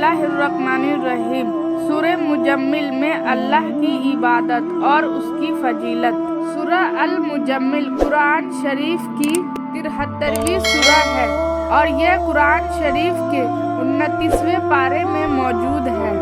बिस्मिल्लाहिर्रहमानिर्रहीम। सूरह मुजम्मिल में अल्लाह की इबादत और उसकी फजीलत। सूरह अल मुजम्मिल कुरान शरीफ की 73वीं सूरह है और यह कुरान शरीफ के 29वें पारे में मौजूद है।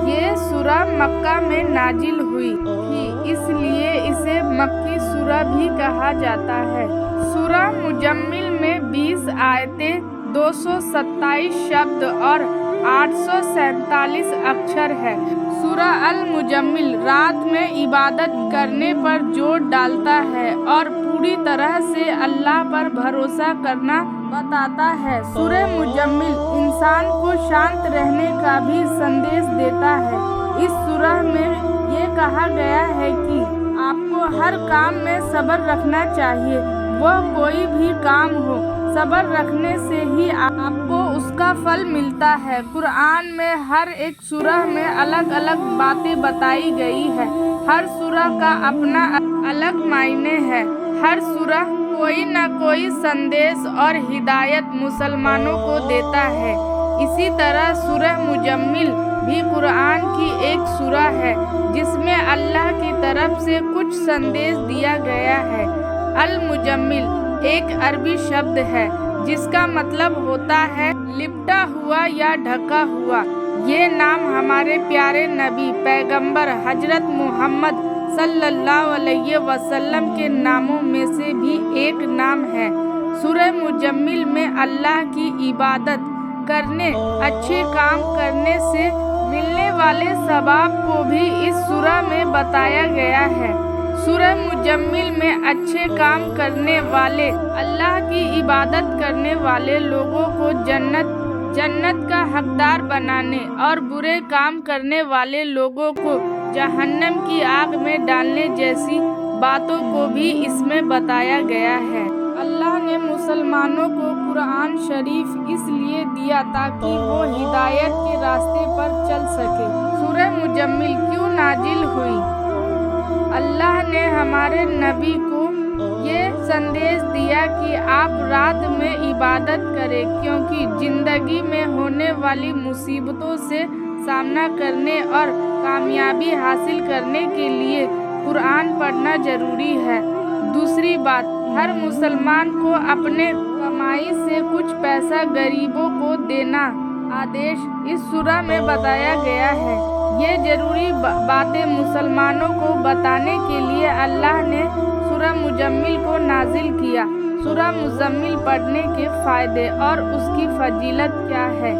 ये सूरह मक्का में नाजिल हुई थी, इसलिए इसे मक्की सूरह भी कहा जाता है। सूरह मुजम्मिल में 20 आयतें, 227 शब्द और 847 अक्षर है। सूरह अल मुजम्मिल रात में इबादत करने पर जोर डालता है और पूरी तरह से अल्लाह पर भरोसा करना बताता है। सूरह मुजम्मिल इंसान को शांत रहने का भी संदेश देता है। इस सूरह में ये कहा गया है कि आपको हर काम में सब्र रखना चाहिए, वह कोई भी काम हो। सब्र रखने से ही आपको उसका फल मिलता है। कुरान में हर एक सूरह में अलग अलग बातें बताई गई है। हर सूरह का अपना अलग मायने है। हर सूरह कोई न कोई संदेश और हिदायत मुसलमानों को देता है। इसी तरह सूरह मुजम्मिल भी कुरान की एक सूरह है जिसमें अल्लाह की तरफ से कुछ संदेश दिया गया है। अल मुजम्मिल एक अरबी शब्द है जिसका मतलब होता है लिपटा हुआ या ढका हुआ। ये नाम हमारे प्यारे नबी पैगंबर हजरत मोहम्मद सल्लल्लाहु अलैहि वसल्लम के नामों में से भी एक नाम है। सूरह मुजम्मिल में अल्लाह की इबादत करने, अच्छे काम करने से मिलने वाले सवाब को भी इस सूरह में बताया गया है। सूरह मुजम्मिल में अच्छे काम करने वाले, अल्लाह की इबादत करने वाले लोगों को जन्नत का हकदार बनाने और बुरे काम करने वाले लोगों को जहन्नम की आग में डालने जैसी बातों को भी इसमें बताया गया है। अल्लाह ने मुसलमानों को कुरान शरीफ इसलिए दिया ताकि वो हिदायत के रास्ते पर चल सके। सूरह मुजम्मिल क्यों नाजिल हुई? अल्लाह ने हमारे नबी को ये संदेश दिया कि आप रात में इबादत करें, क्योंकि जिंदगी में होने वाली मुसीबतों से सामना करने और कामयाबी हासिल करने के लिए कुरान पढ़ना जरूरी है। दूसरी बात, हर मुसलमान को अपने कमाई से कुछ पैसा गरीबों को देना आदेश इस सूरह में बताया गया है। ये जरूरी बातें मुसलमानों को बताने के लिए अल्लाह ने सूरह मुजम्मिल को नाजिल किया। सूरह मुजम्मिल पढ़ने के फायदे और उसकी फजीलत क्या है?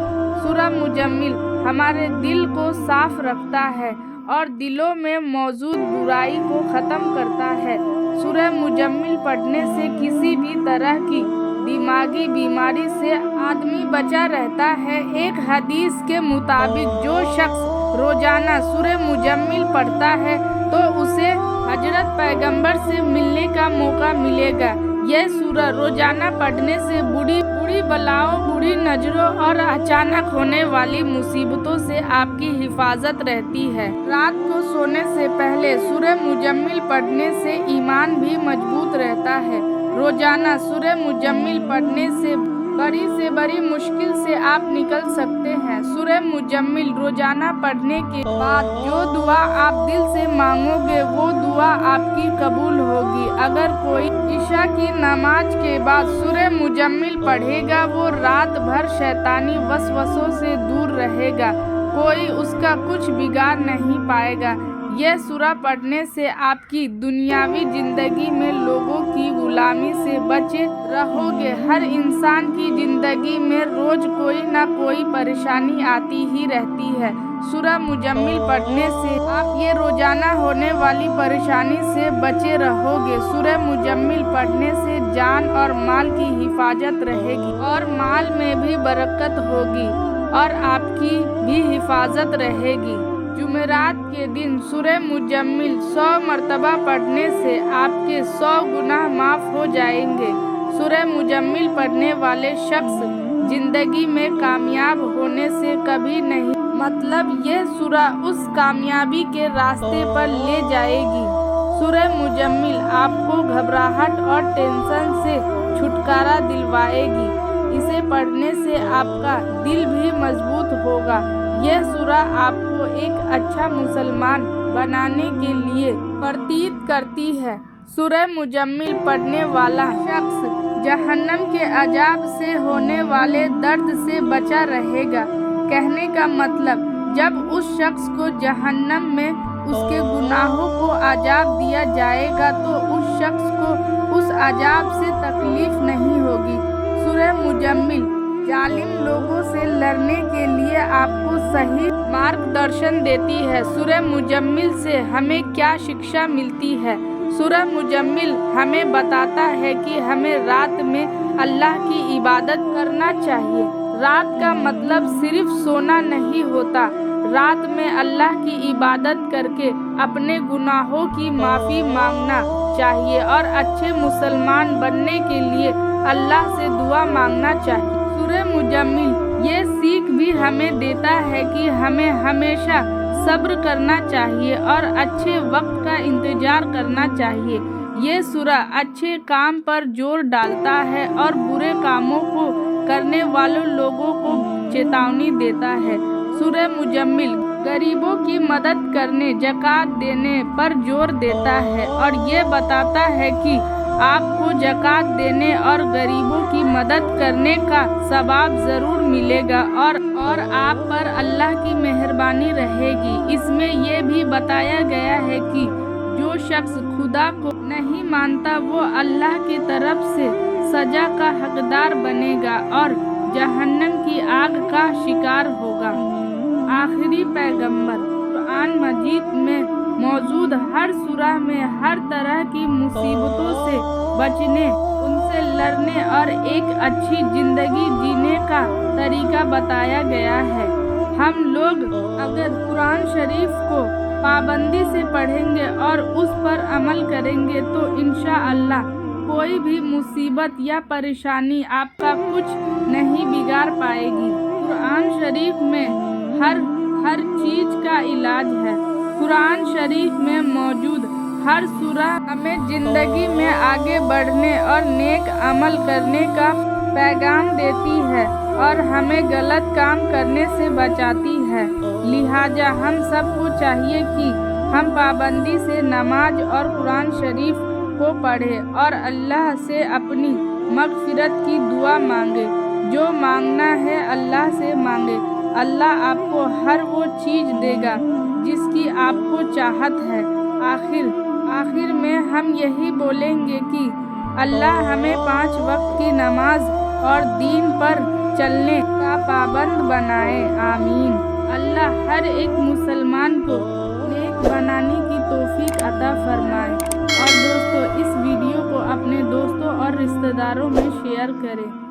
सूरह मुजम्मिल हमारे दिल को साफ रखता है और दिलों में मौजूद बुराई को ख़त्म करता है। सूरह मुजम्मिल पढ़ने से किसी भी तरह की दिमागी बीमारी से आदमी बचा रहता है। एक हदीस के मुताबिक जो शख्स रोजाना सूरह मुजम्मिल पढ़ता है तो उसे हजरत पैगंबर से मिलने का मौका मिलेगा। यह सूरह रोजाना पढ़ने से बुरी बलाओं, बुरी नजरों और अचानक होने वाली मुसीबतों से आपकी हिफाजत रहती है। रात को सोने से पहले सूरह मुजम्मिल पढ़ने से ईमान भी मजबूत रहता है। रोजाना सूरह मुजम्मिल पढ़ने से बड़ी मुश्किल से आप निकल सकते हैं। सूरह मुजम्मिल रोजाना पढ़ने के बाद जो दुआ आप दिल से मांगोगे वो दुआ आपकी कबूल होगी। अगर कोई इशा की नमाज के बाद सूरह मुजम्मिल पढ़ेगा वो रात भर शैतानी वसवसों से दूर रहेगा, कोई उसका कुछ बिगाड़ नहीं पाएगा। यह सूरह पढ़ने से आपकी दुनियावी जिंदगी में लोगों की गुलामी से बचे रहोगे। हर इंसान की जिंदगी में रोज कोई ना कोई परेशानी आती ही रहती है। सूरह मुजम्मिल पढ़ने से आप ये रोजाना होने वाली परेशानी से बचे रहोगे। सूरह मुजम्मिल पढ़ने से जान और माल की हिफाजत रहेगी और माल में भी बरकत होगी और आपकी भी हिफाजत रहेगी। जुमेरात के दिन सूरह मुजम्मिल 100 मरतबा पढ़ने से आपके 100 गुनाह माफ हो जाएंगे। सूरह मुजम्मिल पढ़ने वाले शख्स जिंदगी में कामयाब होने से कभी नहीं, मतलब ये सूरह उस कामयाबी के रास्ते पर ले जाएगी। सूरह मुजम्मिल आपको घबराहट और टेंशन से छुटकारा दिलवाएगी। इसे पढ़ने से आपका दिल भी मजबूत होगा। यह सूरह आपको एक अच्छा मुसलमान बनाने के लिए प्रतीत करती है। सूरह मुजम्मिल पढ़ने वाला शख्स जहन्नम के अजाब से होने वाले दर्द से बचा रहेगा। कहने का मतलब, जब उस शख्स को जहन्नम में उसके गुनाहों को अजाब दिया जाएगा तो उस शख्स को उस अजाब से तकलीफ नहीं होगी। सूरह मुजम्मिल जालिम लोगों से लड़ने के लिए आपको सही मार्गदर्शन देती है। सूरह मुजम्मिल से हमें क्या शिक्षा मिलती है? सूरह मुजम्मिल हमें बताता है कि हमें रात में अल्लाह की इबादत करना चाहिए। रात का मतलब सिर्फ सोना नहीं होता। रात में अल्लाह की इबादत करके अपने गुनाहों की माफ़ी मांगना चाहिए और अच्छे मुसलमान बनने के लिए अल्लाह से दुआ मांगना चाहिए। सूरह मुजम्मिल ये सीख भी हमें देता है कि हमें हमेशा सब्र करना चाहिए और अच्छे वक्त का इंतजार करना चाहिए। ये सूरह अच्छे काम पर जोर डालता है और बुरे कामों को करने वालों लोगों को चेतावनी देता है। सूरह मुजम्मिल गरीबों की मदद करने, ज़कात देने पर जोर देता है और ये बताता है कि आपको ज़कात देने और गरीबों की मदद करने का सवाब ज़रूर मिलेगा और आप पर अल्लाह की मेहरबानी रहेगी। इसमें यह भी बताया गया है कि जो शख्स खुदा को नहीं मानता वो अल्लाह की तरफ से सज़ा का हकदार बनेगा और जहन्नम की आग का शिकार होगा। आखिरी पैगंबर कुरान मजीद में मौजूद हर सूरह में हर तरह की मुसीबतों से बचने, उनसे लड़ने और एक अच्छी ज़िंदगी जीने का तरीका बताया गया है। हम लोग अगर कुरान शरीफ को पाबंदी से पढ़ेंगे और उस पर अमल करेंगे तो इंशाअल्लाह कोई भी मुसीबत या परेशानी आपका कुछ नहीं बिगाड़ पाएगी। कुरान शरीफ में हर चीज़ का इलाज है। कुरान शरीफ में मौजूद हर सूरह हमें ज़िंदगी में आगे बढ़ने और नेक अमल करने का पैगाम देती है और हमें गलत काम करने से बचाती है। लिहाजा हम सबको चाहिए कि हम पाबंदी से नमाज और कुरान शरीफ को पढ़ें और अल्लाह से अपनी मग़फ़िरत की दुआ मांगे। जो मांगना है अल्लाह से मांगे। अल्लाह आपको हर वो चीज़ देगा जिसकी आपको चाहत है। आखिर में हम यही बोलेंगे कि अल्लाह हमें 5 वक्त की नमाज और दीन पर चलने का पाबंद बनाए। आमीन। अल्लाह हर एक मुसलमान को नेक बनाने की तौफीक अता फरमाए। और दोस्तों, इस वीडियो को अपने दोस्तों और रिश्तेदारों में शेयर करें।